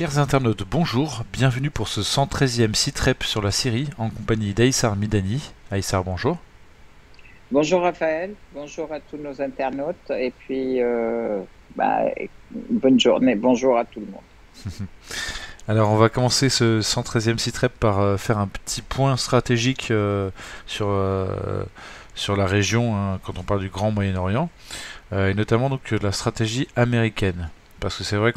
Chers internautes, bonjour, bienvenue pour ce 113e site rep sur la Syrie en compagnie d'Aïssar Midani. Aïssar, bonjour. Bonjour Raphaël, bonjour à tous nos internautes et puis bah, bonne journée, bonjour à tout le monde. Alors on va commencer ce 113e site rep par faire un petit point stratégique sur, sur la région quand on parle du Grand Moyen-Orient et notamment donc la stratégie américaine. Parce que c'est vrai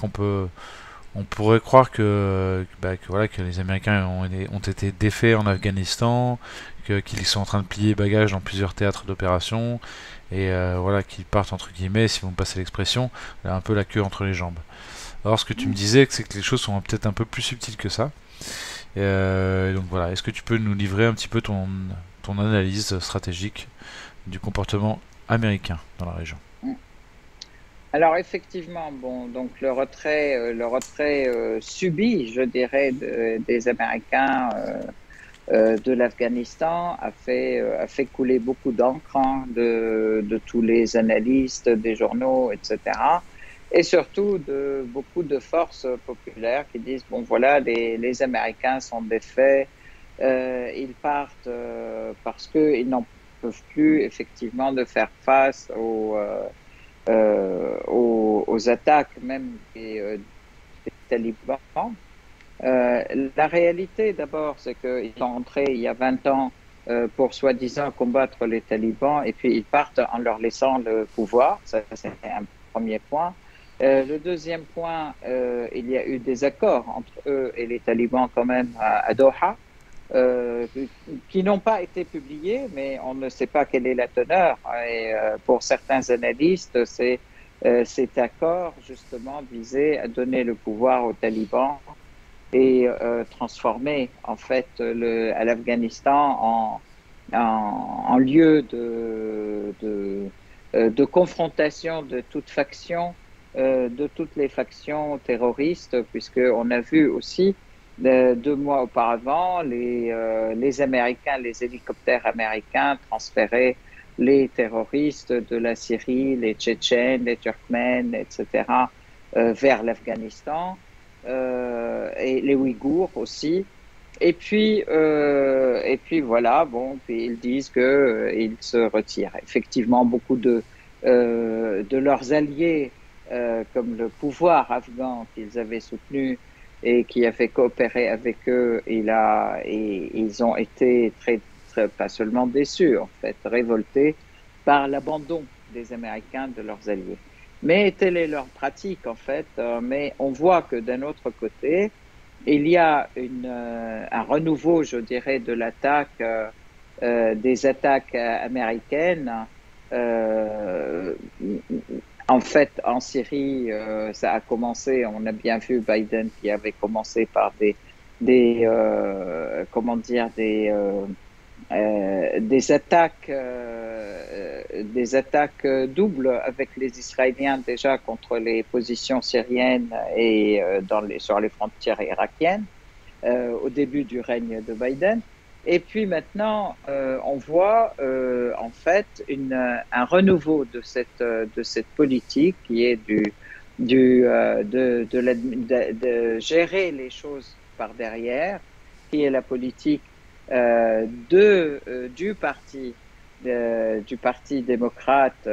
on pourrait croire que les Américains ont été défaits en Afghanistan, qu'ils sont en train de plier bagages dans plusieurs théâtres d'opération, et voilà, qu'ils partent entre guillemets, si vous me passez l'expression, un peu la queue entre les jambes. Alors ce que tu me disais, c'est que les choses sont peut-être un peu plus subtiles que ça. Donc voilà, est-ce que tu peux nous livrer un petit peu ton analyse stratégique du comportement américain dans la région? Alors effectivement, bon, donc le retrait subi, je dirais, des Américains de l'Afghanistan a fait couler beaucoup d'encre de tous les analystes, des journaux, etc. Et surtout de beaucoup de forces populaires qui disent, bon voilà, les Américains sont défaits, ils partent parce qu'ils n'en peuvent plus effectivement de faire face aux attaques même des talibans. La réalité, d'abord, c'est qu'ils sont entrés il y a 20 ans pour soi-disant combattre les talibans et puis ils partent en leur laissant le pouvoir. Ça, c'est un premier point. Le deuxième point, il y a eu des accords entre eux et les talibans quand même à Doha, euh, qui n'ont pas été publiés, mais on ne sait pas quelle est la teneur. Et pour certains analystes, cet accord justement visait à donner le pouvoir aux talibans et transformer en fait à l'Afghanistan en lieu de confrontation de toutes les factions terroristes, puisqu'on a vu aussi 2 mois auparavant les Américains, les hélicoptères américains transféraient les terroristes de la Syrie, les Tchétchènes, les Turkmènes, etc., vers l'Afghanistan, et les Ouïghours aussi. Et puis voilà, bon, puis ils disent que ils se retirent. Effectivement, beaucoup de leurs alliés, comme le pouvoir afghan qu'ils avaient soutenu et qui avait coopéré avec eux, et ils ont été pas seulement déçus, en fait, révoltés par l'abandon des Américains de leurs alliés. Mais telle est leur pratique, en fait. Mais on voit que d'un autre côté, il y a un renouveau, je dirais, de l'attaque, des attaques américaines. Euh, En fait, en Syrie, ça a commencé, on a bien vu Biden qui avait commencé par comment dire, des attaques doubles avec les Israéliens déjà contre les positions syriennes et sur les frontières irakiennes au début du règne de Biden. Et puis maintenant, on voit en fait un renouveau de cette politique qui est de gérer les choses par derrière, qui est la politique du parti démocrate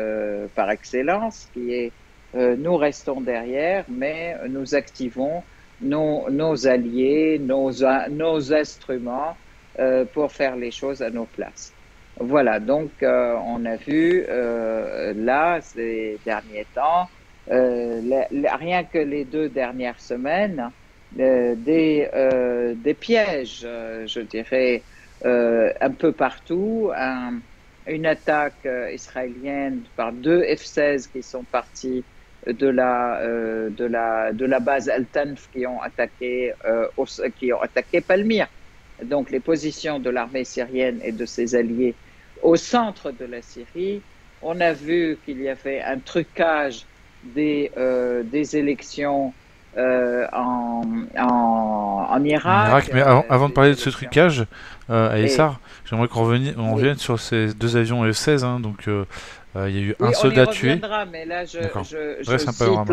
par excellence, qui est nous restons derrière, mais nous activons nos alliés, nos instruments pour faire les choses à nos places. Voilà, donc on a vu là, ces derniers temps, rien que les 2 dernières semaines, des pièges, je dirais, un peu partout. Une attaque israélienne par 2 F-16 qui sont partis de la base Al-Tanf qui ont attaqué Palmyre, donc les positions de l'armée syrienne et de ses alliés au centre de la Syrie. On a vu qu'il y avait un trucage des élections en En Irak, Irak, mais avant de parler des de ce élections. trucage, Et, Aïssar, j'aimerais on oui, revienne sur ces deux avions F-16, hein, donc il y a eu un oui, on y soldat tué. reviendra, mais là, je, D'accord. je, je Dresse un cite panorama.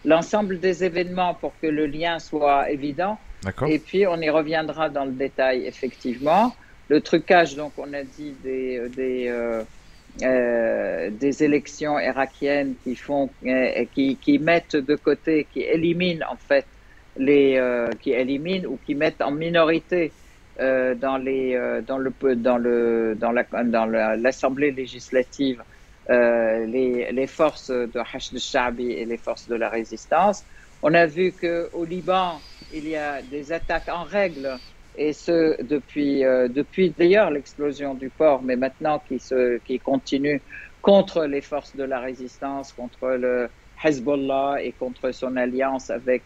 l'ensemble des événements pour que le lien soit évident. D'accord. Et puis, on y reviendra dans le détail, effectivement. Le trucage, donc, on a dit des élections irakiennes qui mettent de côté, qui éliminent en fait qui éliminent ou qui mettent en minorité dans l'Assemblée législative les forces de Hashd al-Sha'bi et les forces de la résistance. On a vu qu'au Liban, il y a des attaques en règle, et ce depuis d'ailleurs l'explosion du port, mais maintenant qui continue contre les forces de la résistance, contre le Hezbollah et contre son alliance avec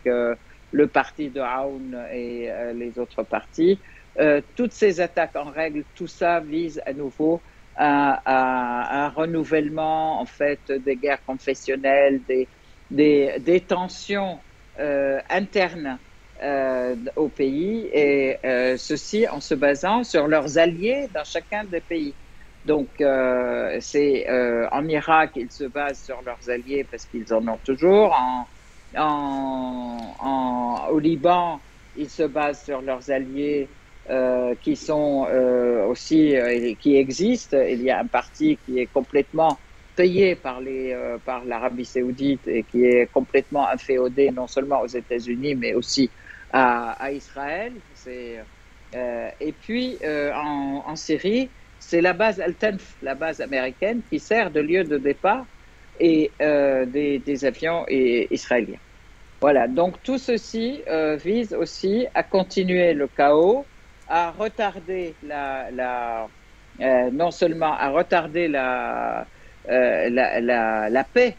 le parti de Aoun et les autres partis. Toutes ces attaques en règle, tout ça vise à nouveau à un renouvellement en fait des guerres confessionnelles, des tensions internes au pays, et ceci en se basant sur leurs alliés dans chacun des pays. Donc, en Irak, ils se basent sur leurs alliés parce qu'ils en ont toujours. Au Liban, ils se basent sur leurs alliés qui sont aussi qui existent. Il y a un parti qui est complètement payé par l'Arabie Saoudite et qui est complètement inféodé non seulement aux États-Unis mais aussi à Israël. Et puis en Syrie, c'est la base Al-Tanf, la base américaine, qui sert de lieu de départ et des avions israéliens. Voilà, donc tout ceci vise aussi à continuer le chaos, à retarder non seulement à retarder la paix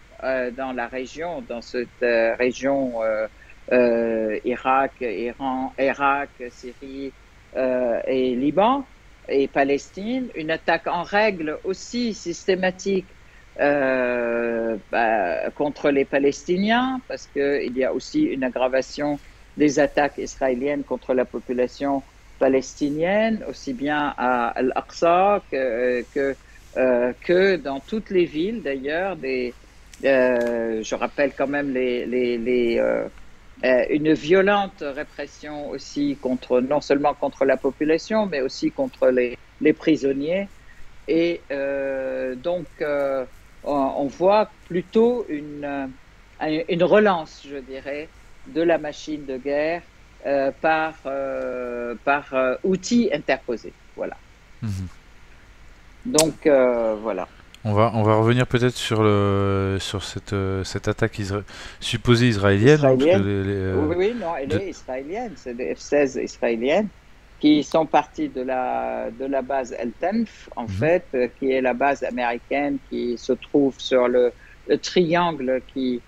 dans la région, dans cette région Irak, Iran, Irak, Syrie et Liban et Palestine, une attaque en règle aussi systématique contre les Palestiniens, parce qu'il y a aussi une aggravation des attaques israéliennes contre la population palestinienne, aussi bien à Al-Aqsa que dans toutes les villes d'ailleurs. Je rappelle quand même une violente répression aussi non seulement contre la population, mais aussi contre les prisonniers. Et donc, on voit plutôt une relance, je dirais, de la machine de guerre par outils interposés. Voilà. Mhm. Donc, voilà. On va revenir peut-être sur cette attaque supposée israélienne. Hein, parce que oui, non, elle est israélienne. C'est des F-16 israéliennes qui sont partis de la base El-Tanf, en fait, qui est la base américaine qui se trouve sur le triangle qui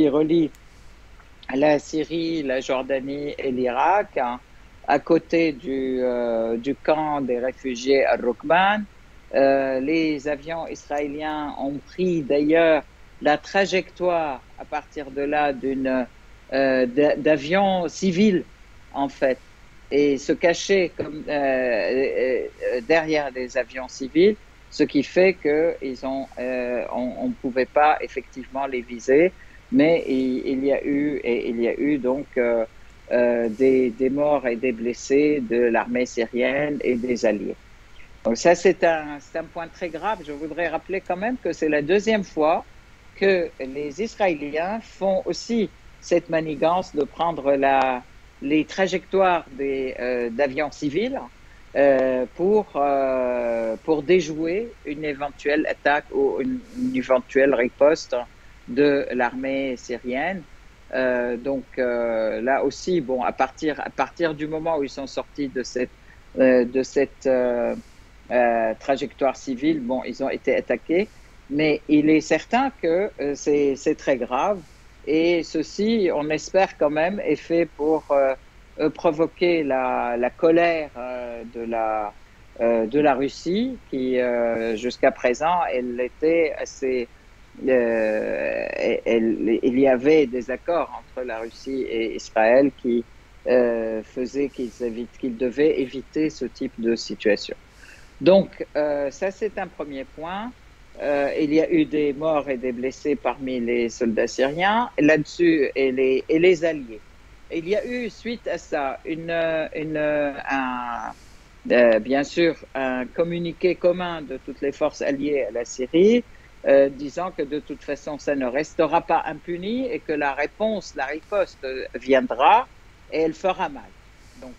relie la Syrie, la Jordanie et l'Irak, hein, à côté du camp des réfugiés à Rukban. Les avions israéliens ont pris d'ailleurs la trajectoire à partir de là d'avions civils, en fait, et se cacher derrière des avions civils, ce qui fait qu'on ne pouvait pas effectivement les viser, mais il y a eu donc des morts et des blessés de l'armée syrienne et des alliés. Donc ça, c'est un point très grave. Je voudrais rappeler quand même que c'est la deuxième fois que les Israéliens font aussi cette manigance de prendre les trajectoires d'avions civils pour déjouer une éventuelle attaque ou une éventuelle riposte de l'armée syrienne. Donc là aussi, bon, à partir du moment où ils sont sortis de cette trajectoire civile, bon, ils ont été attaqués, mais il est certain que c'est très grave, et ceci, on espère quand même, est fait pour provoquer la colère de la Russie, qui jusqu'à présent, elle était assez il y avait des accords entre la Russie et Israël qui faisaient qu'ils devaient éviter ce type de situation. Donc, ça, c'est un premier point. Il y a eu des morts et des blessés parmi les soldats syriens là-dessus et les alliés. Il y a eu, suite à ça, bien sûr, un communiqué commun de toutes les forces alliées à la Syrie, disant que de toute façon, ça ne restera pas impuni et que la riposte viendra et elle fera mal. Donc,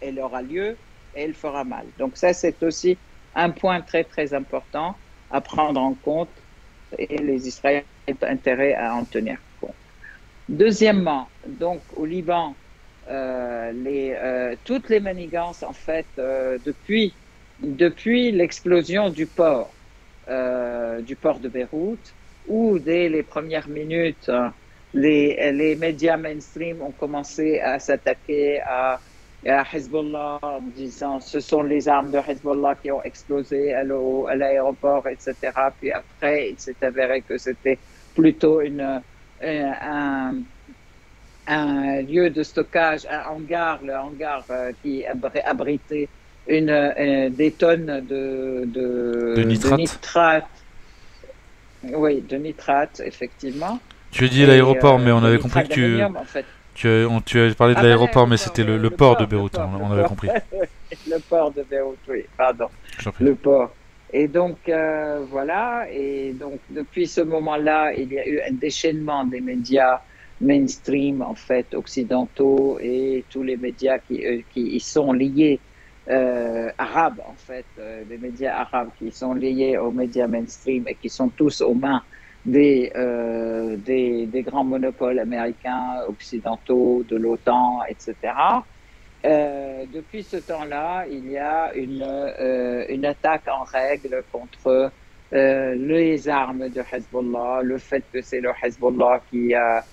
elle aura lieu et elle fera mal. Donc, ça, c'est aussi un point très, très important à prendre en compte et les Israéliens ont intérêt à en tenir compte. Deuxièmement, donc, au Liban, toutes les manigances, en fait, depuis l'explosion du port de Beyrouth, où dès les premières minutes, les médias mainstream ont commencé à s'attaquer à Hezbollah en disant ce sont les armes de Hezbollah qui ont explosé à l'aéroport, etc. Puis après, il s'est avéré que c'était plutôt un lieu de stockage, un hangar, le hangar qui abritait des tonnes De nitrate. nitrate. Oui, de nitrate, effectivement. Tu as dit l'aéroport, mais on de avait compris nitrate que d'ammonium, en fait. tu as parlé de Ah, pas l'aéroport, mais l'aéroport, c'était le port de Beyrouth, on avait port. compris. Le port de Beyrouth, oui, pardon. Je t'en prie. Le port. Et donc, voilà. Et donc, depuis ce moment-là, il y a eu un déchaînement des médias mainstream, en fait, occidentaux et tous les médias qui y sont liés, arabes, en fait, les médias arabes qui sont liés aux médias mainstream et qui sont tous aux mains des grands monopoles américains, occidentaux, de l'OTAN, etc. Depuis ce temps-là, il y a une attaque en règle contre les armes de Hezbollah, le fait que c'est le Hezbollah qui a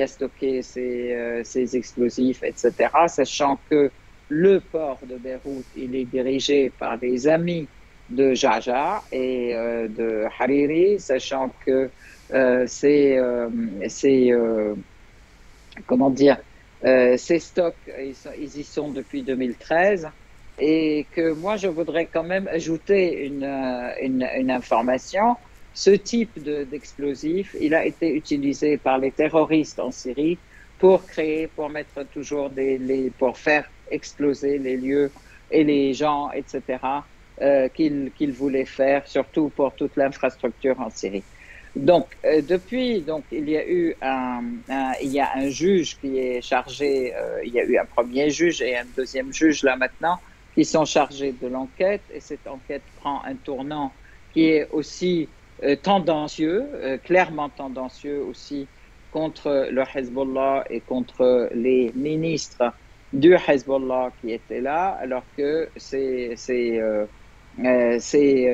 stocké ces explosifs, etc., sachant que le port de Beyrouth, il est dirigé par des amis de Jaja et de Hariri, sachant que comment dire, ces stocks, ils y sont depuis 2013, et que moi, je voudrais quand même ajouter une information. Ce type d'explosif, il a été utilisé par les terroristes en Syrie pour mettre toujours pour faire exploser les lieux et les gens, etc., qu'ils voulaient faire, surtout pour toute l'infrastructure en Syrie. Donc, il y a eu un juge qui est chargé, il y a eu un premier juge et un deuxième juge là maintenant, qui sont chargés de l'enquête, et cette enquête prend un tournant qui est aussi tendancieux, clairement tendancieux aussi contre le Hezbollah et contre les ministres du Hezbollah qui étaient là, alors que ces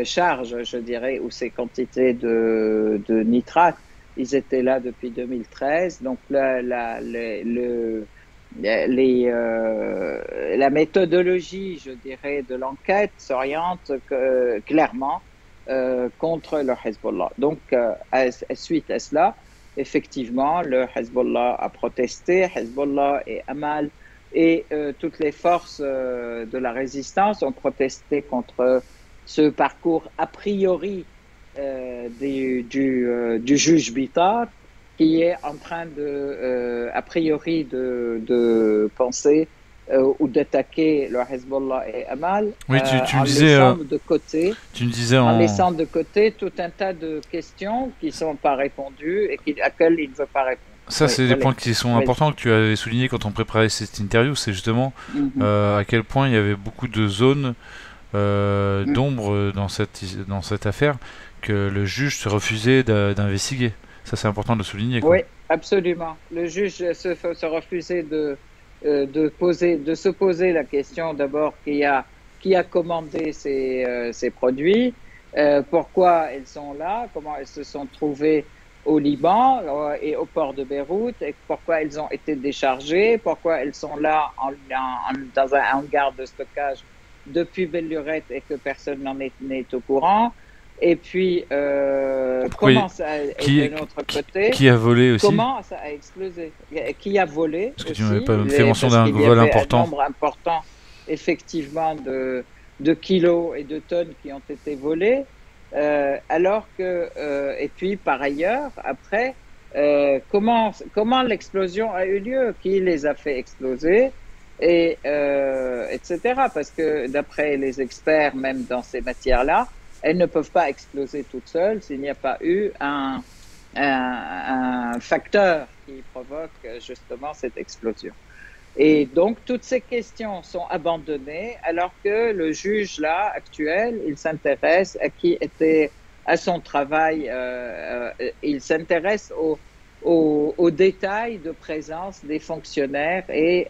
charges, je dirais, ou ces quantités de nitrate, ils étaient là depuis 2013. Donc la méthodologie, je dirais, de l'enquête s'oriente clairement contre le Hezbollah. Donc, suite à cela, effectivement, le Hezbollah a protesté, Hezbollah et Amal et toutes les forces de la résistance ont protesté contre ce parcours a priori du juge Bitar, qui est en train a priori de penser ou d'attaquer le Hezbollah et Amal, Oui, tu me disais, en laissant de côté tout un tas de questions qui ne sont pas répondues et à laquelle il ne veut pas répondre. Ça, c'est des points qui sont importants que tu avais soulignés quand on préparait cette interview. C'est justement à quel point il y avait beaucoup de zones d'ombre dans cette affaire que le juge se refusait d'investiguer. Ça, c'est important de le souligner, quoi. Oui, absolument. Le juge se refusait de se poser la question d'abord qui a commandé ces produits, pourquoi elles sont là, comment elles se sont trouvées au Liban et au port de Beyrouth, et pourquoi elles ont été déchargées, pourquoi elles sont là dans un hangar de stockage depuis belle lurette et que personne n'est au courant. Et puis, comment ça a été de notre côté? Qui a volé aussi? Comment ça a explosé? Qui a volé? Parce que tu m'avais pas fait mention d'un vol important. Un nombre important, effectivement, de kilos et de tonnes qui ont été volés. Alors que, et puis par ailleurs, après, comment l'explosion a eu lieu, qui les a fait exploser, et etc. Parce que d'après les experts, même dans ces matières-là, elles ne peuvent pas exploser toutes seules s'il n'y a pas eu un facteur qui provoque justement cette explosion. Et donc, toutes ces questions sont abandonnées, alors que le juge, là, actuel, il s'intéresse à qui était à son travail, il s'intéresse aux détails de présence des fonctionnaires et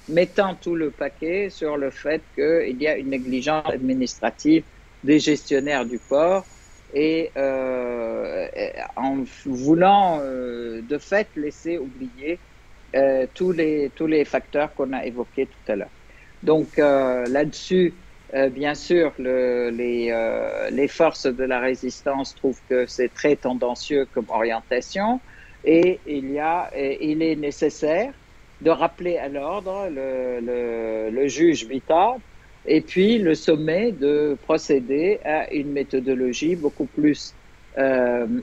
mettant tout le paquet sur le fait qu'il y a une négligence administrative des gestionnaires du port et en voulant de fait laisser oublier tous les facteurs qu'on a évoqués tout à l'heure. Donc là-dessus, bien sûr, les forces de la résistance trouvent que c'est très tendancieux comme orientation et il est nécessaire de rappeler à l'ordre le juge Bitat et puis le sommet de procéder à une méthodologie beaucoup plus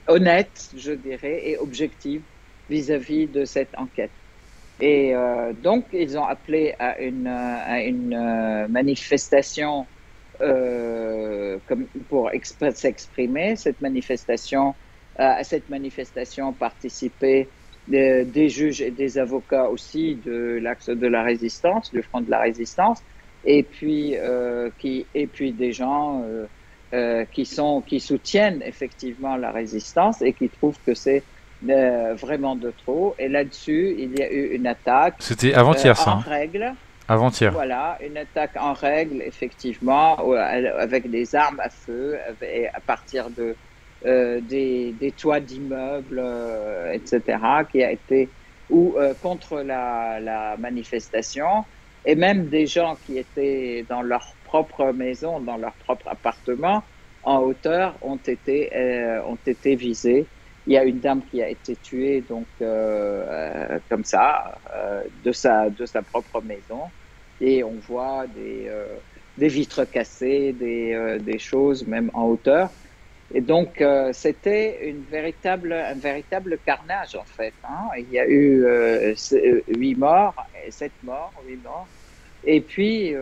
honnête, je dirais, et objective vis-à-vis de cette enquête. Et donc, ils ont appelé à une manifestation pour s'exprimer. À cette manifestation participaient des juges et des avocats aussi de l'axe de la résistance, du front de la résistance, et puis des gens qui soutiennent effectivement la résistance et qui trouvent que c'est vraiment de trop. Et là-dessus, il y a eu une attaque. C'était avant-hier, ça. En règle. Avant-hier. Voilà, une attaque en règle, effectivement, avec des armes à feu, à partir des toits d'immeubles, etc., qui a été contre la manifestation, et même des gens qui étaient dans leur propre maison, dans leur propre appartement, en hauteur, ont été visés. Il y a une dame qui a été tuée, donc comme ça, de sa propre maison, et on voit des vitres cassées, des choses même en hauteur. Et donc c'était un véritable carnage en fait. Hein. Il y a eu 8 morts, 7 morts, 8 morts, et puis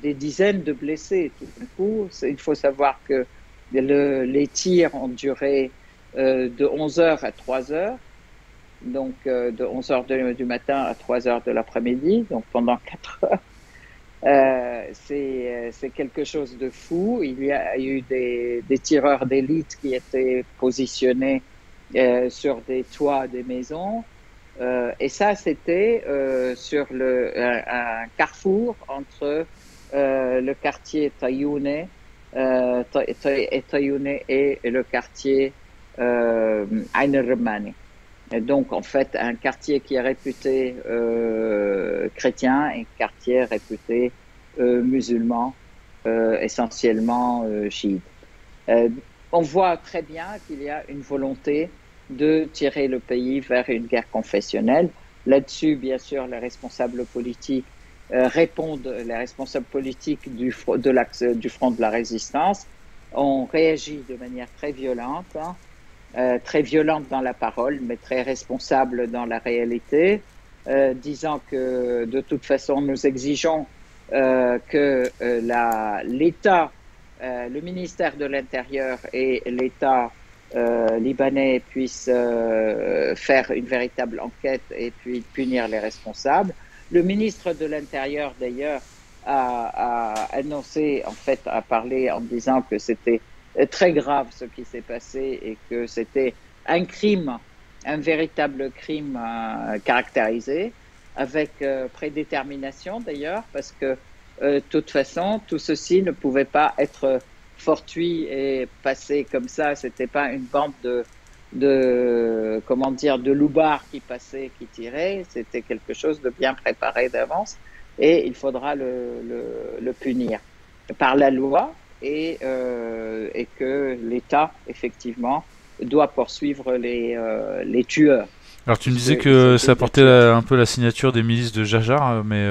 des dizaines de blessés. Tout d'un coup, il faut savoir que les tirs ont duré de 11h à 3h, donc de 11h du matin à 3h de l'après-midi, donc pendant 4 heures. C'est quelque chose de fou. Il y a eu des tireurs d'élite qui étaient positionnés sur des toits des maisons. Et ça, c'était sur un carrefour entre le quartier Tayoune et le quartier Ain el-Rumani. Donc, en fait, un quartier qui est réputé chrétien et un quartier réputé musulman, essentiellement chiite. On voit très bien qu'il y a une volonté de tirer le pays vers une guerre confessionnelle. Là-dessus, bien sûr, les responsables politiques répondent, les responsables politiques du front de la résistance ont réagi de manière très violente, très violente dans la parole, mais très responsable dans la réalité, disant que de toute façon, nous exigeons que l'État, le ministère de l'Intérieur et l'État libanais puissent faire une véritable enquête et puis punir les responsables. Le ministre de l'Intérieur, d'ailleurs, a annoncé, en fait, a parlé en disant que c'était très grave ce qui s'est passé et que c'était un crime, un véritable crime caractérisé, avec prédétermination d'ailleurs, parce que de toute façon, tout ceci ne pouvait pas être fortuit et passé comme ça. C'était pas une bande de loupards qui passaient, qui tiraient. C'était quelque chose de bien préparé d'avance et il faudra le punir par la loi. Et que l'État, effectivement, doit poursuivre les tueurs. Alors tu me disais que ça portait un peu la signature des milices de Jajar, mais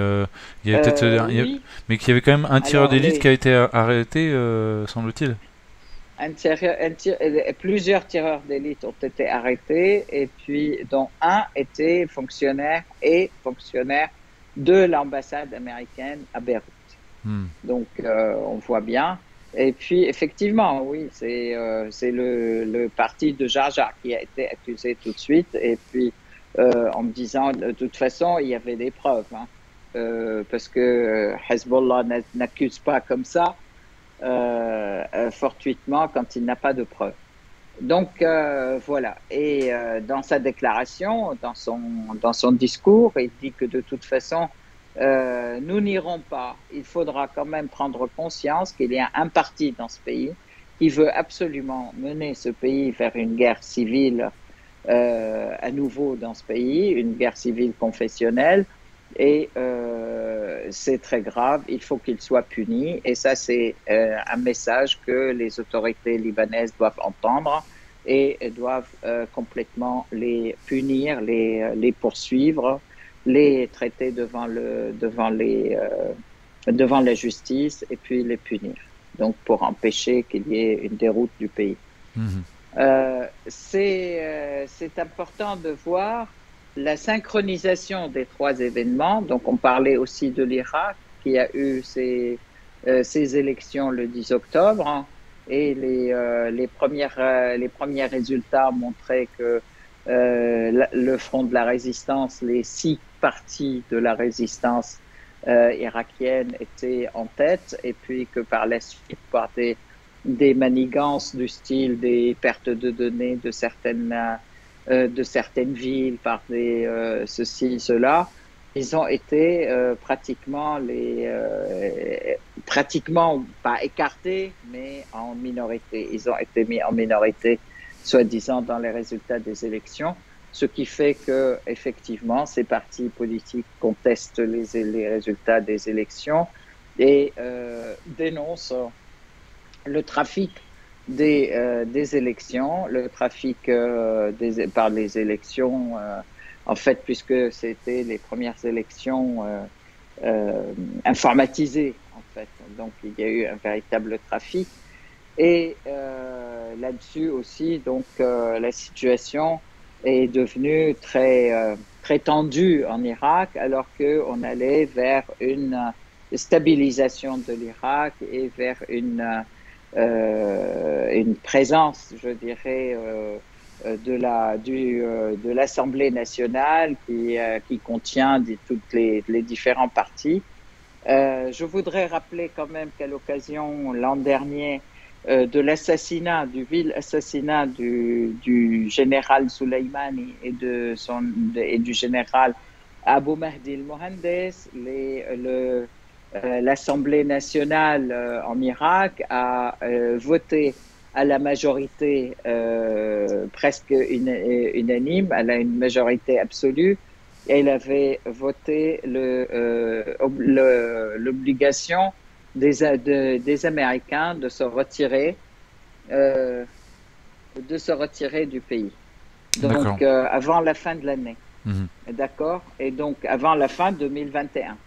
il y avait peut-être, oui. mais qu'il y avait quand même un tireur d'élite qui a été arrêté, semble-t-il. Plusieurs tireurs d'élite ont été arrêtés et puis dont un était fonctionnaire de l'ambassade américaine à Beyrouth. Hmm. Donc on voit bien. Et puis effectivement, oui, c'est le parti de Jarjah qui a été accusé tout de suite. Et puis en me disant, de toute façon, il y avait des preuves, hein, parce que Hezbollah n'accuse pas comme ça fortuitement quand il n'a pas de preuves. Donc voilà. Et dans sa déclaration, dans son discours, il dit que de toute façon, nous n'irons pas. Il faudra quand même prendre conscience qu'il y a un parti dans ce pays qui veut absolument mener ce pays vers une guerre civile à nouveau dans ce pays, une guerre civile confessionnelle. Et c'est très grave, il faut qu'il soit puni. Et ça, c'est un message que les autorités libanaises doivent entendre et doivent complètement les punir, les poursuivre, les traiter devant la justice et puis les punir. Donc, pour empêcher qu'il y ait une déroute du pays. Mhm. C'est important de voir la synchronisation des trois événements. Donc, on parlait aussi de l'Irak qui a eu ses élections le 10 octobre, hein, et les premiers résultats montraient que le Front de la Résistance, les 6 partis de la résistance irakienne étaient en tête, et puis que par la suite, par des manigances du style des pertes de données de certaines villes, par ceci, cela, ils ont été pratiquement pas écartés, mais en minorité. Ils ont été mis en minorité, soi-disant, dans les résultats des élections, ce qui fait que, effectivement, ces partis politiques contestent les résultats des élections et dénoncent le trafic des élections, le trafic par les élections, en fait, puisque c'était les premières élections informatisées, en fait. Donc, il y a eu un véritable trafic. Et là-dessus aussi, donc, la situation est devenue très tendue en Irak, alors qu'on allait vers une stabilisation de l'Irak et vers une présence, je dirais, de l'Assemblée nationale qui contient toutes les différents partis. Je voudrais rappeler quand même qu'à l'occasion, l'an dernier, de l'assassinat, du vil assassinat du général Soleimani et du général Abu Mahdi el-Mohandes, l'Assemblée nationale en Irak a voté à la majorité presque unanime, elle a une majorité absolue, et elle avait voté l'obligation des Américains de se retirer du pays. Donc, avant la fin de l'année. Mhm. D'accord? Et donc, avant la fin 2021.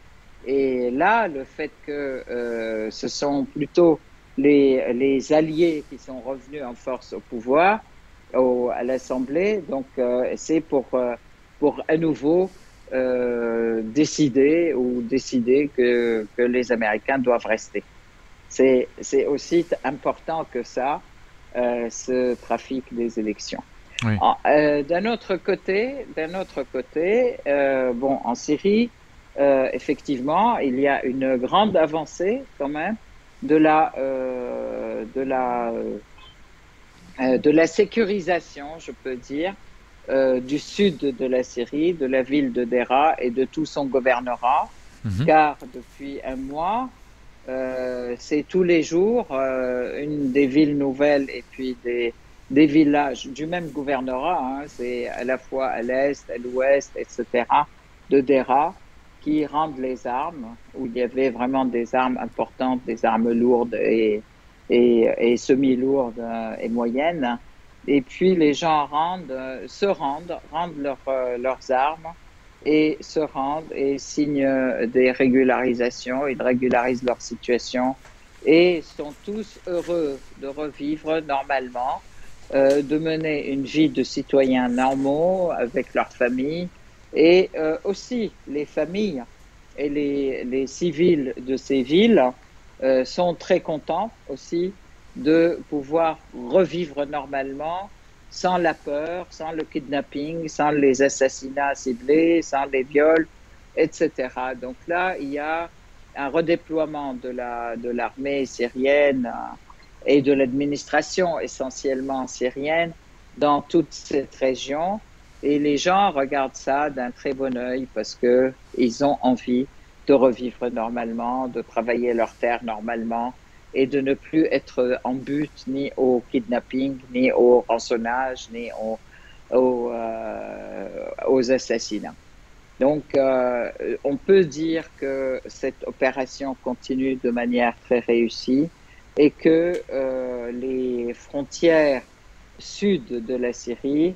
Et là, le fait que ce sont plutôt les alliés qui sont revenus en force au pouvoir, à l'Assemblée, donc c'est pour à nouveau décider que les Américains doivent rester. C'est aussi important que ça, ce trafic des élections. Oui. D'un autre côté, bon, en Syrie, effectivement, il y a une grande avancée quand même de la sécurisation, je peux dire, du sud de la Syrie, de la ville de Deraa et de tout son gouvernorat, car depuis un mois, c'est tous les jours une des villes nouvelles et puis des villages du même gouvernorat, hein, c'est à la fois à l'est, à l'ouest, etc., de Deraa, qui rendent les armes, où il y avait vraiment des armes importantes, des armes lourdes et semi-lourdes et moyennes. Et puis les gens rendent leurs armes et se rendent et signent des régularisations, ils régularisent leur situation et sont tous heureux de revivre normalement, de mener une vie de citoyens normaux avec leur famille et aussi les familles et les civils de ces villes sont très contents aussi de pouvoir revivre normalement sans la peur, sans le kidnapping, sans les assassinats ciblés, sans les viols, etc. Donc là, il y a un redéploiement de l'armée syrienne et de l'administration essentiellement syrienne dans toute cette région. Et les gens regardent ça d'un très bon œil parce qu'ils ont envie de revivre normalement, de travailler leur terre normalement et de ne plus être en but ni au kidnapping, ni au rançonnage, ni aux assassinats. Donc, on peut dire que cette opération continue de manière très réussie et que les frontières sud de la Syrie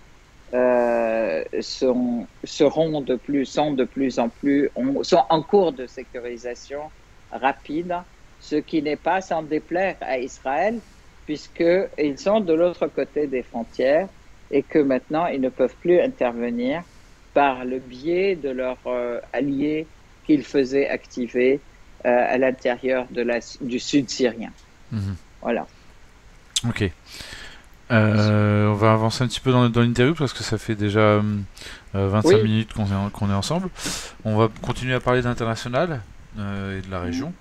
sont de plus en plus, sont en cours de sécurisation rapide, ce qui n'est pas sans déplaire à Israël, puisqu'ils sont de l'autre côté des frontières et que maintenant ils ne peuvent plus intervenir par le biais de leurs alliés qu'ils faisaient activer à l'intérieur du sud syrien. Mhm. Voilà. Ok. On va avancer un petit peu dans l'interview parce que ça fait déjà 25 Oui. minutes qu'on est ensemble. On va continuer à parler d'international et de la région.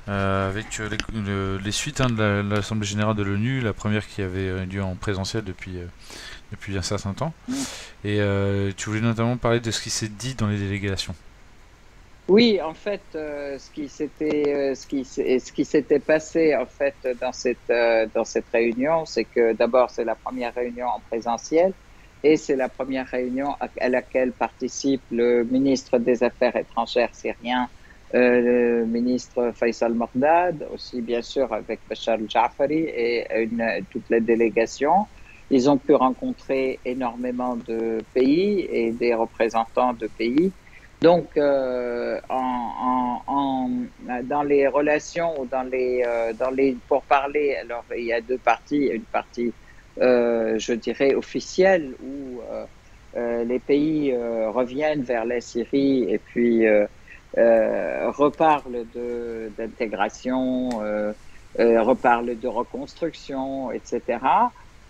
Avec les suites de l'Assemblée générale de l'ONU, la première qui avait lieu en présentiel depuis un certain temps. Et tu voulais notamment parler de ce qui s'est dit dans les délégations. Oui, en fait, ce qui s'était passé en fait dans cette réunion, c'est que d'abord c'est la première réunion en présentiel et c'est la première réunion à laquelle participe le ministre des Affaires étrangères syrien, le ministre Faisal Mordad, aussi bien sûr avec Bachar el-Jafari et toute la délégation. Ils ont pu rencontrer énormément de pays et des représentants de pays. Donc, dans les relations ou dans les pourparlers, alors il y a deux parties. Une partie, je dirais, officielle où les pays reviennent vers la Syrie et puis reparlent d'intégration, reparlent de reconstruction, etc.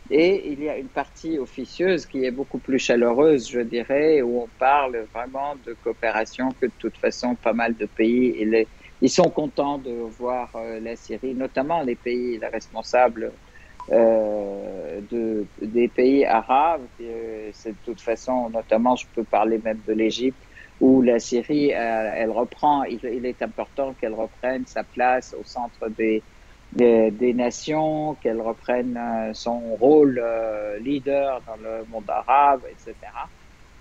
Et il y a une partie officieuse qui est beaucoup plus chaleureuse, je dirais, où on parle vraiment de coopération, que de toute façon, pas mal de pays, ils sont contents de voir la Syrie, notamment les pays, les responsables des pays arabes. C'est de toute façon, notamment, je peux parler même de l'Égypte, où la Syrie, elle reprend, il est important qu'elle reprenne sa place au centre des nations, qu'elle reprenne son rôle leader dans le monde arabe, etc.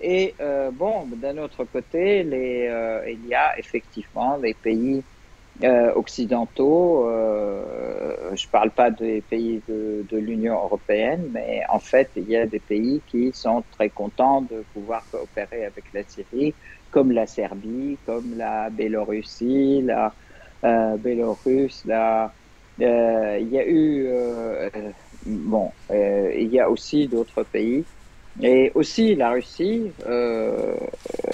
Et bon, d'un autre côté, il y a effectivement les pays occidentaux. Je ne parle pas des pays de l'Union européenne, mais en fait, il y a des pays qui sont très contents de pouvoir coopérer avec la Syrie, comme la Serbie, comme la Biélorussie, la Bélorusse, il y a eu, il y a aussi d'autres pays, et aussi la Russie,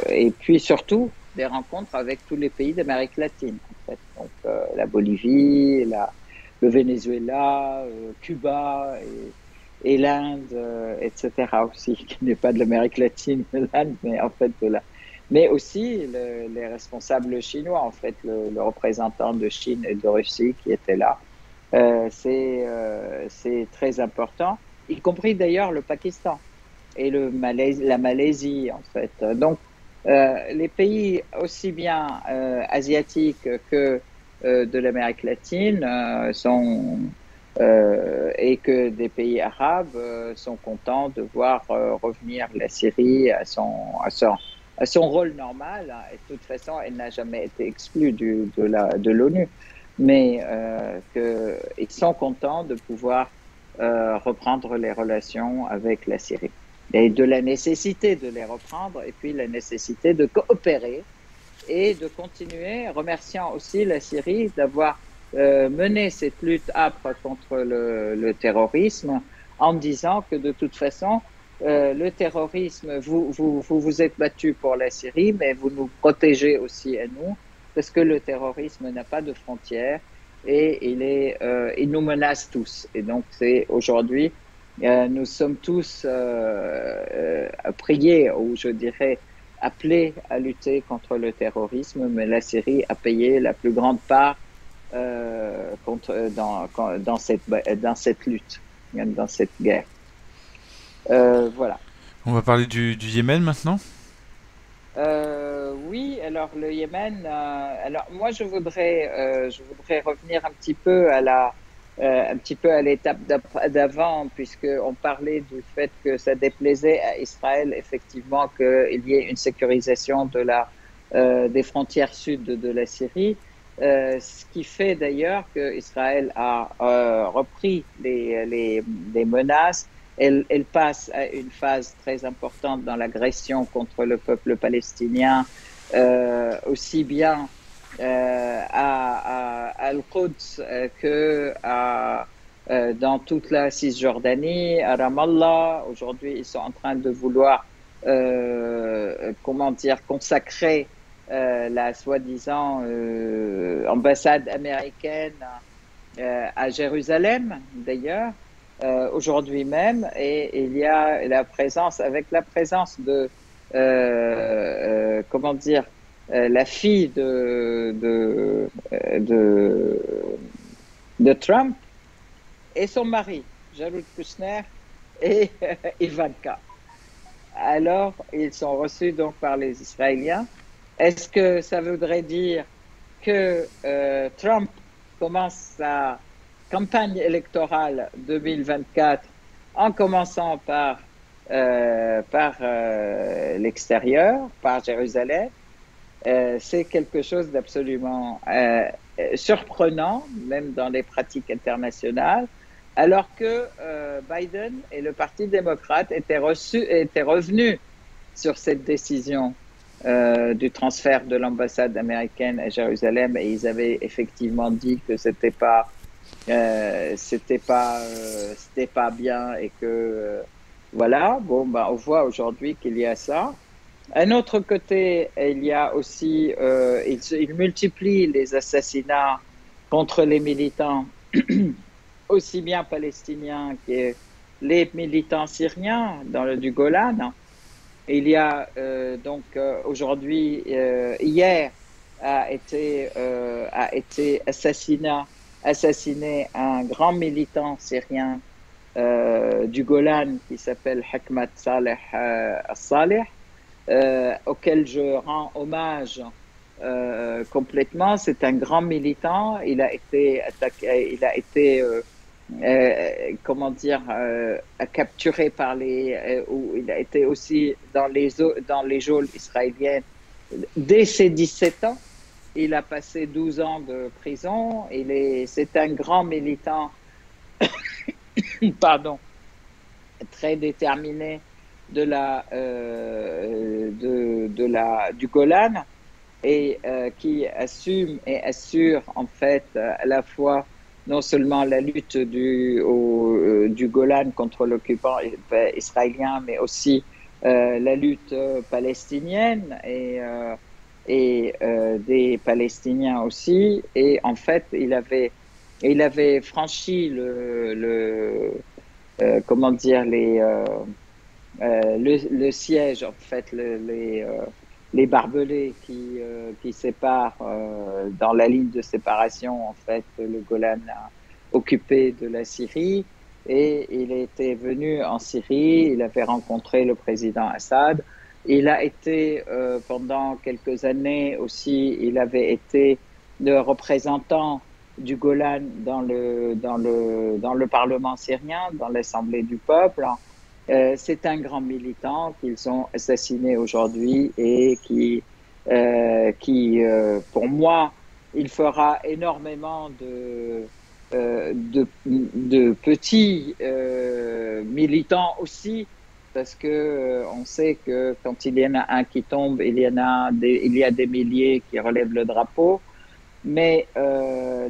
et puis surtout des rencontres avec tous les pays d'Amérique latine, en fait. Donc la Bolivie, le Venezuela, Cuba et l'Inde, etc. aussi, qui n'est pas de l'Amérique latine, l'Inde, mais en fait mais aussi les responsables chinois, en fait, le représentant de Chine et de Russie qui était là. C'est très important, y compris d'ailleurs le Pakistan et la Malaisie, en fait. Donc, les pays aussi bien asiatiques que de l'Amérique latine et que des pays arabes sont contents de voir revenir la Syrie à son rôle normal. Et de toute façon, elle n'a jamais été exclue de l'ONU. Mais qu'ils sont contents de pouvoir reprendre les relations avec la Syrie. Et de la nécessité de les reprendre et puis la nécessité de coopérer et de continuer, remerciant aussi la Syrie d'avoir mener cette lutte âpre contre le terrorisme en disant que de toute façon, le terrorisme, vous êtes battu pour la Syrie, mais vous nous protégez aussi à nous, parce que le terrorisme n'a pas de frontières et il nous menace tous. Et donc, c'est aujourd'hui, nous sommes tous priés, ou je dirais, appelés à lutter contre le terrorisme, mais la Syrie a payé la plus grande part dans cette lutte, dans cette guerre. Voilà. On va parler du Yémen maintenant. Oui, alors le Yémen. Alors moi, je voudrais revenir un petit peu à l'étape d'avant, puisque on parlait du fait que ça déplaisait à Israël effectivement qu'il y ait une sécurisation des frontières sud de la Syrie. Ce qui fait d'ailleurs que Israël a repris les menaces. Elle passe à une phase très importante dans l'agression contre le peuple palestinien, aussi bien à Al-Quds dans toute la Cisjordanie, à Ramallah. Aujourd'hui, ils sont en train de vouloir, consacrer la soi-disant ambassade américaine à Jérusalem, d'ailleurs. Aujourd'hui même, et il y a la présence de la fille de, de Trump et son mari, Jared Kushner et Ivanka. Alors, ils sont reçus donc par les Israéliens. Est-ce que ça voudrait dire que Trump commence sa campagne électorale 2024 en commençant par l'extérieur, par Jérusalem? C'est quelque chose d'absolument surprenant, même dans les pratiques internationales, alors que Biden et le Parti démocrate étaient revenus sur cette décision du transfert de l'ambassade américaine à Jérusalem, et ils avaient effectivement dit que c'était pas bien, et que voilà. Bon, ben on voit aujourd'hui qu'il y a ça. Un autre côté, il y a aussi, il multiplie les assassinats contre les militants, aussi bien palestiniens que les militants syriens du Golan. Il y a aujourd'hui, hier, a été assassiné un grand militant syrien du Golan qui s'appelle Hekmat Saleh Saleh, auquel je rends hommage complètement. C'est un grand militant. Il a été attaqué, il a été capturé par ou il a été aussi dans les geôles israéliennes dès ses 17 ans. Il a passé 12 ans de prison. C'est un grand militant, pardon, très déterminé du Golan, et qui assume et assure en fait à la fois non seulement la lutte du Golan contre l'occupant israélien, mais aussi la lutte palestinienne et des Palestiniens aussi. Et en fait, il avait franchi le siège, en fait, les barbelés qui séparent dans la ligne de séparation, en fait, le Golan occupé de la Syrie. Et il était venu en Syrie, il avait rencontré le président Assad. Il a été pendant quelques années aussi, il avait été le représentant du Golan dans le Parlement syrien, dans l'Assemblée du peuple. C'est un grand militant qu'ils ont assassiné aujourd'hui, et qui pour moi, il fera énormément de petits militants aussi, parce que on sait que quand il y en a un qui tombe, il y a des milliers qui relèvent le drapeau. mais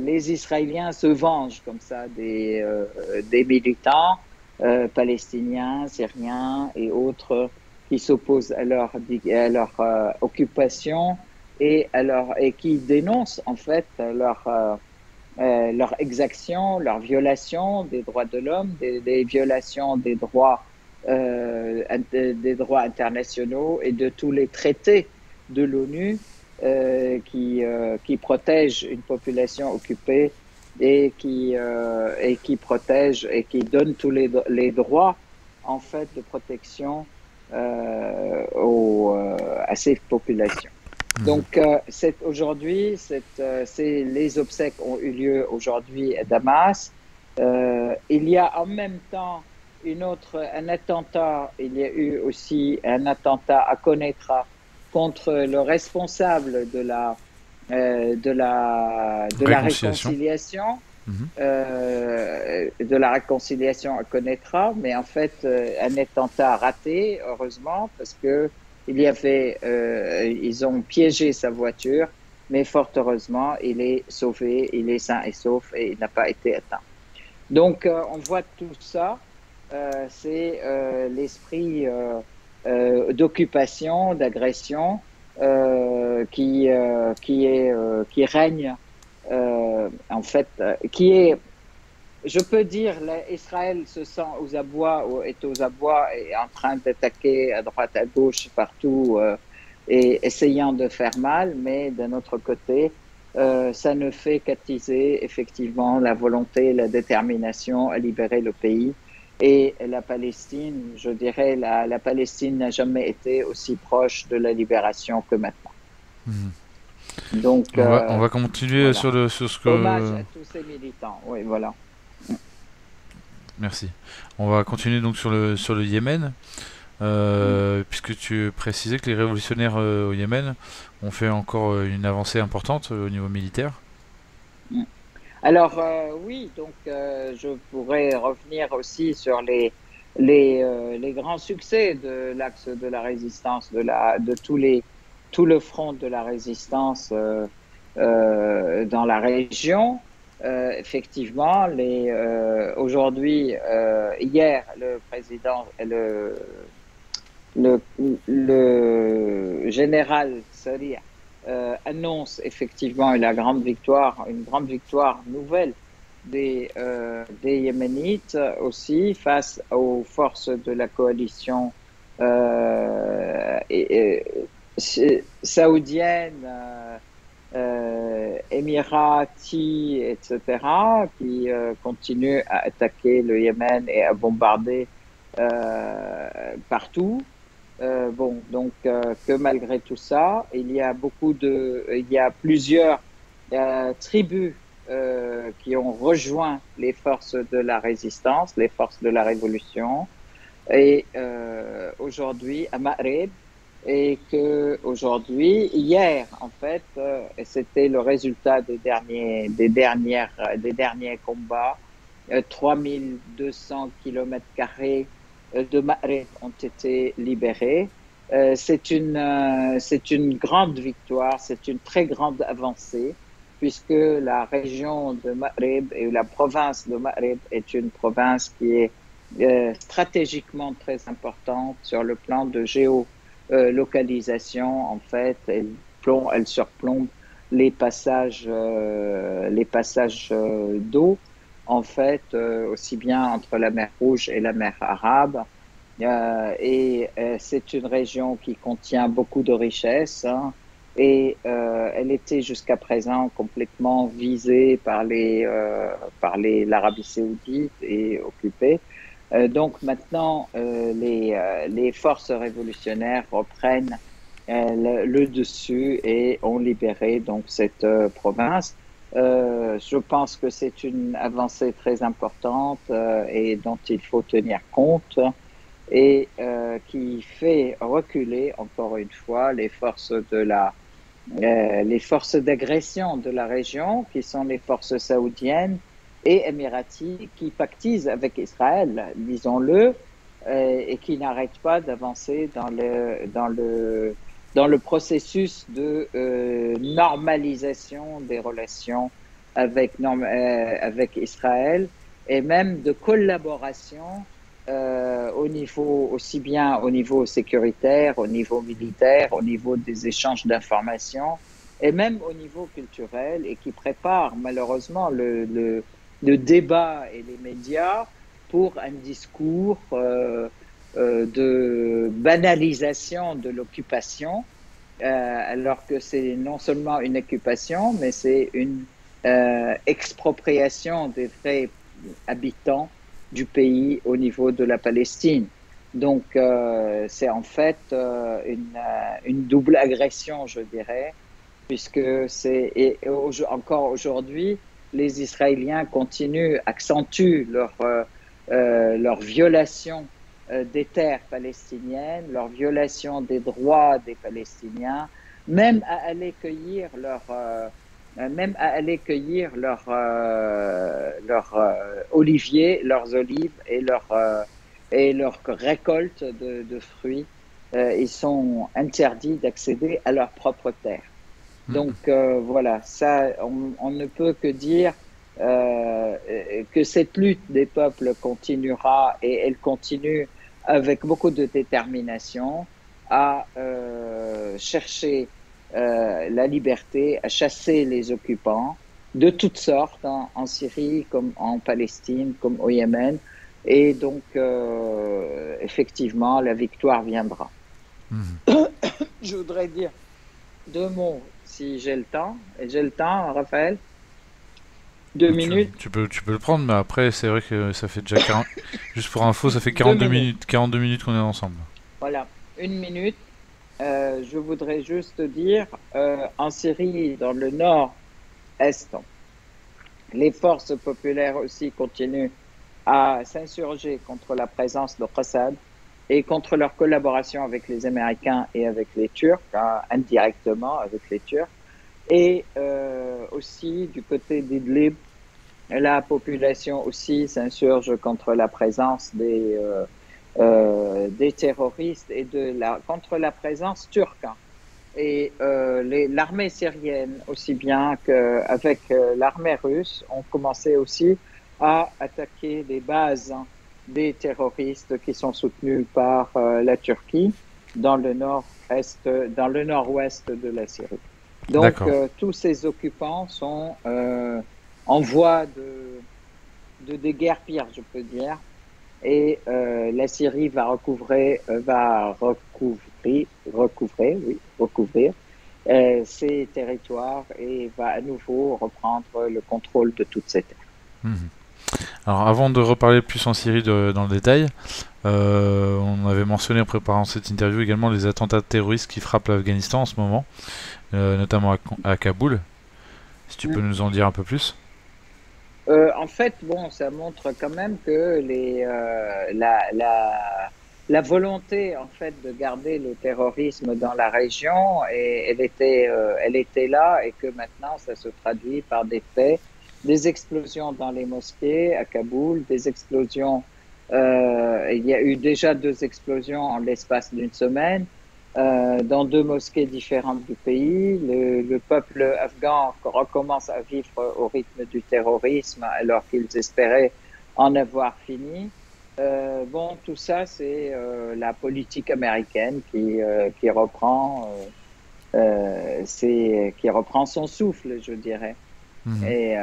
les Israéliens se vengent comme ça des militants palestiniens, syriens et autres qui s'opposent à leur occupation et qui dénoncent en fait leur exaction, leur violation des droits de l'homme, des violations des droits internationaux et de tous les traités de l'ONU qui protègent une population occupée et qui protègent et qui donnent tous les droits en fait de protection à ces populations. Donc, aujourd'hui, les obsèques ont eu lieu aujourd'hui à Damas. Il y a en même temps un attentat. Il y a eu aussi un attentat à Konetra contre le responsable de la réconciliation. De la réconciliation à Konetra, mais en fait, un attentat raté, heureusement, parce que ils ont piégé sa voiture, mais fort heureusement, il est sauvé, il est sain et sauf et il n'a pas été atteint. Donc, on voit tout ça, c'est l'esprit d'occupation, d'agression qui règne, en fait, je peux dire, Israël se sent est aux abois et en train d'attaquer à droite, à gauche, partout, et essayant de faire mal, mais d'un autre côté, ça ne fait qu'attiser effectivement la volonté, la détermination à libérer le pays. Et la Palestine, je dirais, la Palestine n'a jamais été aussi proche de la libération que maintenant. Donc, on va continuer voilà. sur ce Hommage que... à tous ces militants, oui, voilà. Merci. On va continuer donc sur le Yémen, puisque tu précisais que les révolutionnaires au Yémen ont fait encore une avancée importante au niveau militaire. Alors, oui, donc je pourrais revenir aussi sur les grands succès de l'axe de la résistance, tout le front de la résistance dans la région. Effectivement, aujourd'hui, hier, le président, le, le général Sari annonce effectivement une grande victoire nouvelle des Yéménites aussi face aux forces de la coalition saoudienne, émirati, etc., qui continuent à attaquer le Yémen et à bombarder partout. Donc que malgré tout ça, il y a plusieurs tribus qui ont rejoint les forces de la résistance, les forces de la révolution, et aujourd'hui à Maghreb, et que aujourd'hui, hier en fait, c'était le résultat des derniers combats, 3200 km² de Maghreb ont été libérés. C'est une grande victoire, c'est une très grande avancée, puisque la région de Maghreb et la province de Maghreb est une province qui est stratégiquement très importante sur le plan de géolocalisation. En fait, elle surplombe les passages d'eau, en fait, aussi bien entre la mer Rouge et la mer Arabe. C'est une région qui contient beaucoup de richesses, hein, et elle était jusqu'à présent complètement visée par l'Arabie saoudite et occupée. Donc maintenant, les forces révolutionnaires reprennent le dessus et ont libéré donc cette province. Je pense que c'est une avancée très importante et dont il faut tenir compte, et qui fait reculer encore une fois les forces d'agression de la région, qui sont les forces saoudiennes et émiratis, qui pactisent avec Israël, disons-le, et qui n'arrêtent pas d'avancer dans le processus de normalisation des relations avec Israël et même de collaboration au niveau, aussi bien au niveau sécuritaire, au niveau militaire, au niveau des échanges d'informations et même au niveau culturel et qui prépare malheureusement le débat et les médias pour un discours de banalisation de l'occupation, alors que c'est non seulement une occupation, mais c'est une expropriation des vrais habitants du pays au niveau de la Palestine. Donc, c'est en fait une double agression, je dirais, puisque encore aujourd'hui, les Israéliens continuent, accentuent leur violation des terres palestiniennes, leur violation des droits des Palestiniens, même à aller cueillir oliviers, leurs olives et leurs récoltes de fruits. Ils sont interdits d'accéder à leur propre terre. Donc voilà, ça, on ne peut que dire que cette lutte des peuples continuera et elle continue avec beaucoup de détermination à chercher la liberté, à chasser les occupants de toutes sortes, en Syrie comme en Palestine, comme au Yémen. Et donc, effectivement, la victoire viendra. Je voudrais dire 2 mots, si j'ai le temps. Et j'ai le temps, Raphaël? 2 minutes? Tu peux le prendre, mais après, c'est vrai que ça fait déjà 40... Juste pour info, ça fait 2 42 minutes. minutes, 42 minutes qu'on est ensemble. Voilà, 1 minute. Je voudrais juste dire, en Syrie, dans le nord-est, les forces populaires aussi continuent à s'insurger contre la présence de Assad et contre leur collaboration avec les Américains et avec les Turcs, indirectement avec les Turcs. Et aussi, du côté d'Idlib, la population aussi s'insurge contre la présence des terroristes et contre la présence turque. Et l'armée syrienne, aussi bien qu'avec l'armée russe, ont commencé aussi à attaquer les bases des terroristes qui sont soutenus par la Turquie dans le nord-ouest de la Syrie. Donc, tous ces occupants sont en voie de déguerpir, je peux dire. Et la Syrie va recouvrir ces territoires et va à nouveau reprendre le contrôle de toutes ces terres. Alors, avant de reparler plus en Syrie dans le détail, on avait mentionné en préparant cette interview également les attentats terroristes qui frappent l'Afghanistan en ce moment, notamment à Kaboul. Si tu peux nous en dire un peu plus. En fait, bon, ça montre quand même que la volonté, en fait, de garder le terrorisme dans la région, elle était là et que maintenant, ça se traduit par des faits, des explosions dans les mosquées à Kaboul, des explosions. Il y a eu déjà 2 explosions en l'espace d'une semaine. Dans 2 mosquées différentes du pays. Le peuple afghan recommence à vivre au rythme du terrorisme alors qu'ils espéraient en avoir fini. Bon, tout ça, c'est la politique américaine qui reprend son souffle, je dirais. Et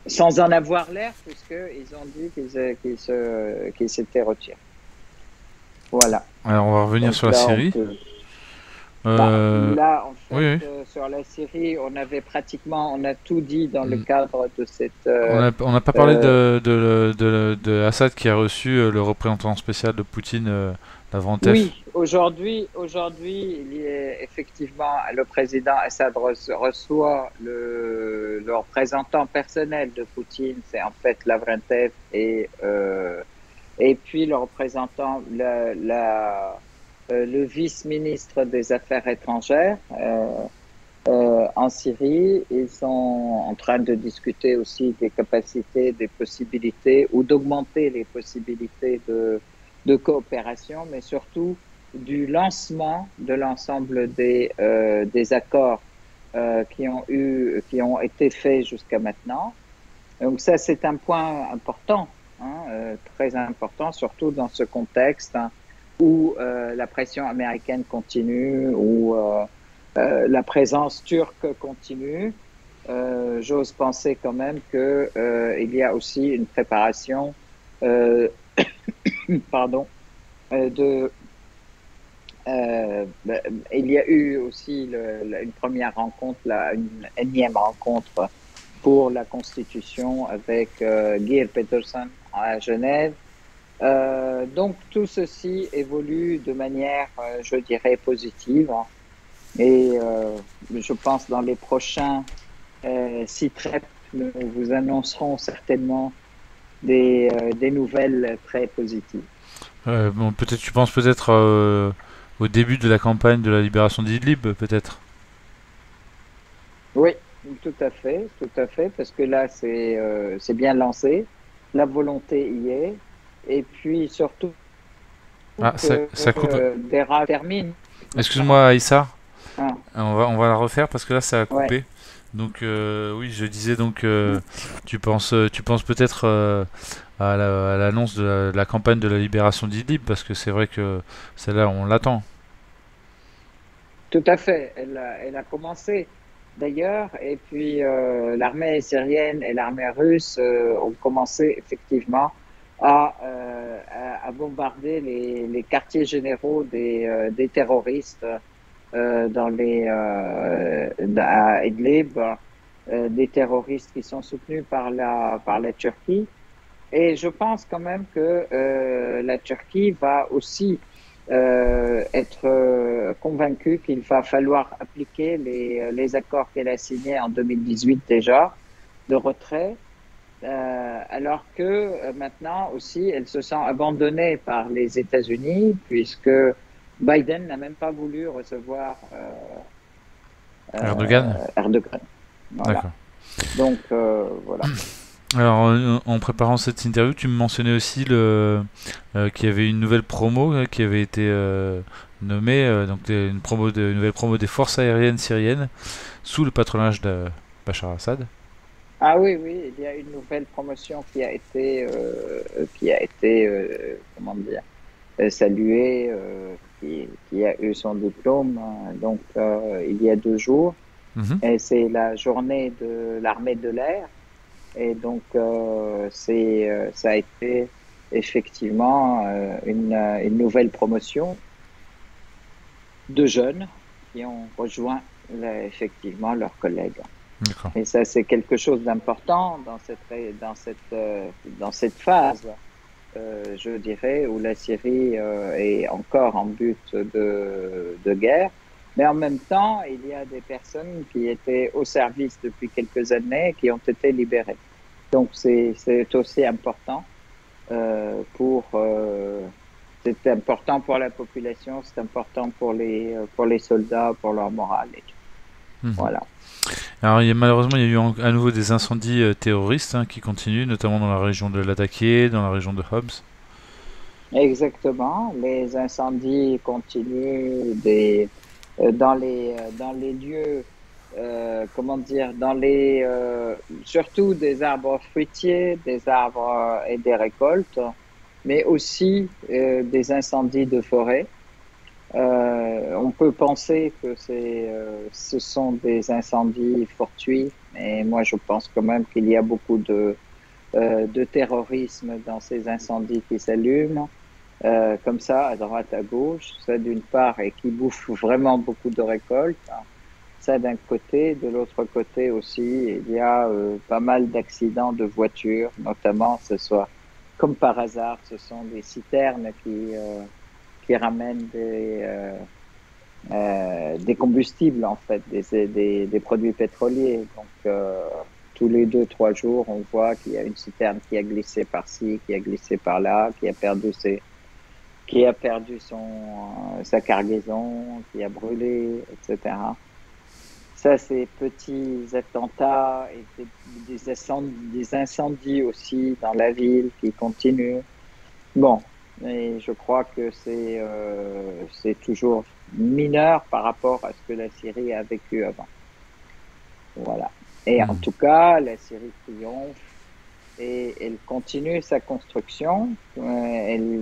sans en avoir l'air, puisqu'ils ont dit qu'ils s'étaient retirés. Voilà. Alors, on va revenir Donc, sur la Syrie. Là, en fait, oui. sur la Syrie, on a tout dit dans le cadre de cette. On n'a pas parlé de Assad qui a reçu le représentant spécial de Poutine, Lavrentiev. Oui, aujourd'hui, effectivement, le président Assad reçoit le représentant personnel de Poutine, c'est en fait Lavrentiev, et puis le représentant, le vice-ministre des Affaires étrangères en Syrie. Ils sont en train de discuter aussi des capacités, des possibilités ou d'augmenter les possibilités de coopération, mais surtout du lancement de l'ensemble des accords qui ont été faits jusqu'à maintenant. Donc ça, c'est un point important, hein, très important, surtout dans ce contexte, hein, où la pression américaine continue, où la présence turque continue. J'ose penser quand même que il y a aussi une préparation, euh, pardon, de il y a eu aussi une première rencontre, une énième rencontre pour la Constitution avec Geir Petersen à Genève. Donc tout ceci évolue de manière, je dirais, positive. Et je pense dans les prochains CITREP, nous vous annoncerons certainement des nouvelles très positives. Bon, peut-être tu penses peut-être au début de la campagne de la libération d'Idlib, peut-être. Oui, tout à fait, parce que là, c'est bien lancé, la volonté y est, et puis surtout Ah, que ça coupe. Dera termine maintenant. Excuse-moi, Aïssa. Ah, On va la refaire parce que là, ça a ouais, coupé. Donc, oui, je disais donc, tu penses peut-être à l'annonce de la campagne de la libération d'Idlib parce que c'est vrai que celle-là, on l'attend. tout à fait. Elle a commencé d'ailleurs, et puis l'armée syrienne et l'armée russe ont commencé effectivement à bombarder les quartiers généraux des terroristes à Idlib, des terroristes qui sont soutenus par la Turquie. Et je pense quand même que la Turquie va aussi être convaincue qu'il va falloir appliquer les accords qu'elle a signés en 2018 déjà de retrait, alors que maintenant aussi elle se sent abandonnée par les États-Unis puisque Biden n'a même pas voulu recevoir Erdogan. Erdogan. Voilà. D'accord. Donc voilà. Alors, en préparant cette interview, tu me mentionnais aussi qu'il y avait une nouvelle promo qui avait été nommée, donc une nouvelle promo des forces aériennes syriennes sous le patronage de Bachar Assad. Ah oui, oui, il y a une nouvelle promotion qui a été, comment dire, saluée, qui a eu son diplôme, hein, donc il y a 2 jours, Mhm. et c'est la journée de l'armée de l'air, et donc ça a été effectivement une nouvelle promotion de jeunes qui ont rejoint effectivement leurs collègues. D'accord. Et ça, c'est quelque chose d'important dans cette phase, je dirais, où la Syrie est encore en but de guerre. Mais en même temps, il y a des personnes qui étaient au service depuis quelques années qui ont été libérées. Donc, c'est aussi important pour. C'est important pour la population, c'est important pour les soldats, pour leur morale. Et tout. Mhm. Voilà. Alors, malheureusement, il y a eu à nouveau des incendies terroristes qui continuent, notamment dans la région de Latakia, dans la région de Homs. Exactement. Les incendies continuent dans les lieux, comment dire, surtout des arbres fruitiers, des arbres et des récoltes, mais aussi des incendies de forêt. On peut penser que ce sont des incendies fortuits, mais moi je pense quand même qu'il y a beaucoup de terrorisme dans ces incendies qui s'allument comme ça, à droite, à gauche, ça d'une part, et qui bouffe vraiment beaucoup de récoltes. Ça d'un côté, de l'autre côté aussi, il y a pas mal d'accidents de voitures, notamment, ce soit comme par hasard, ce sont des citernes qui ramènent des combustibles, en fait, des produits pétroliers. Donc, tous les 2, 3 jours, on voit qu'il y a une citerne qui a glissé par-ci, qui a glissé par-là, qui a perdu sa cargaison, qui a brûlé, etc. Ça, ces petits attentats et des incendies aussi dans la ville qui continuent. Bon, Et je crois que c'est toujours mineur par rapport à ce que la Syrie a vécu avant. Voilà. Et en Hmm. tout cas, la Syrie triomphe et elle continue sa construction. Il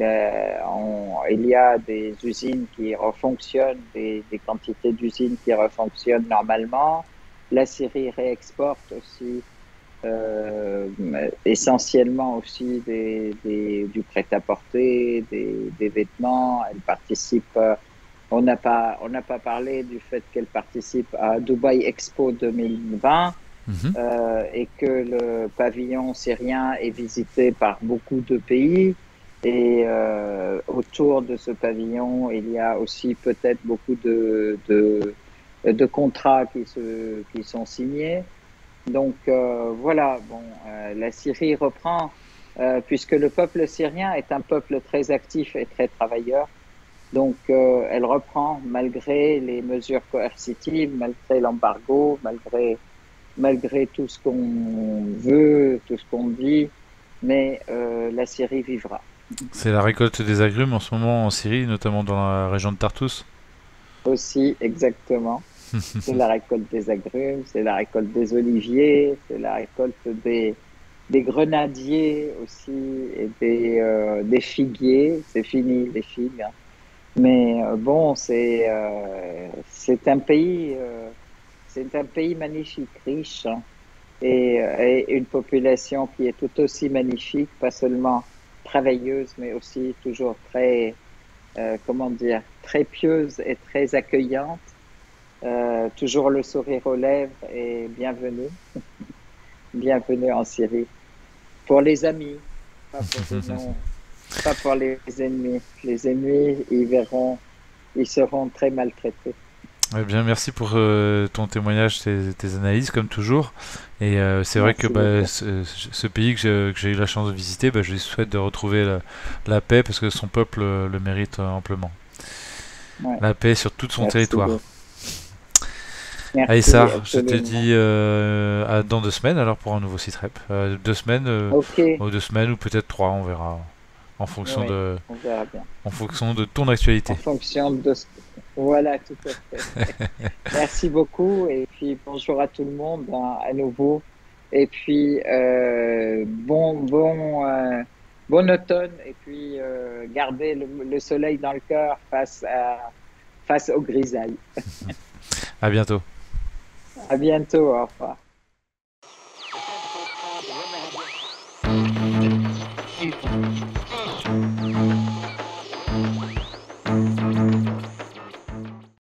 y a des usines qui refonctionnent, des quantités d'usines qui refonctionnent normalement. La Syrie réexporte aussi euh, essentiellement aussi du prêt-à-porter, des vêtements. Elle participe. On n'a pas parlé du fait qu'elle participe à Dubai Expo 2020 Mhm. et que le pavillon syrien est visité par beaucoup de pays. Et autour de ce pavillon, il y a aussi peut-être beaucoup de contrats qui sont signés. Donc voilà, bon, la Syrie reprend, puisque le peuple syrien est un peuple très actif et très travailleur. Donc elle reprend malgré les mesures coercitives, malgré l'embargo, malgré tout ce qu'on veut, tout ce qu'on dit, mais la Syrie vivra. C'est la récolte des agrumes en ce moment en Syrie, notamment dans la région de Tartous. Aussi, exactement. C'est la récolte des agrumes, c'est la récolte des oliviers, c'est la récolte des grenadiers aussi et des figuiers. C'est fini les figues, hein. Mais bon, c'est un c'est un pays magnifique, riche, hein, et une population qui est tout aussi magnifique, pas seulement travailleuse, mais aussi toujours très, comment dire, très pieuse et très accueillante. Toujours le sourire aux lèvres et bienvenue, bienvenue en Syrie. Pour les amis, pas pour les non, pas pour les ennemis. Les ennemis, ils verront, ils seront très maltraités. Eh bien, merci pour ton témoignage, tes analyses, comme toujours. Et c'est vrai que Merci bah, beaucoup. ce pays que j'ai eu la chance de visiter, bah, je lui souhaite de retrouver la paix parce que son peuple le mérite amplement. Ouais, La paix sur tout son merci territoire. beaucoup. Merci, Aïssar, je te absolument. dis à dans 2 semaines alors pour un nouveau site rep. 2 semaines, Ok, ou 2 semaines ou peut-être trois, on verra. En fonction oui, de, on verra bien. en fonction de ton actualité. En fonction de ce... Voilà, tout à fait. Merci beaucoup et puis bonjour à tout le monde hein, à nouveau. Et puis bon automne et puis gardez le soleil dans le cœur face aux grisailles. À bientôt. À bientôt, au revoir.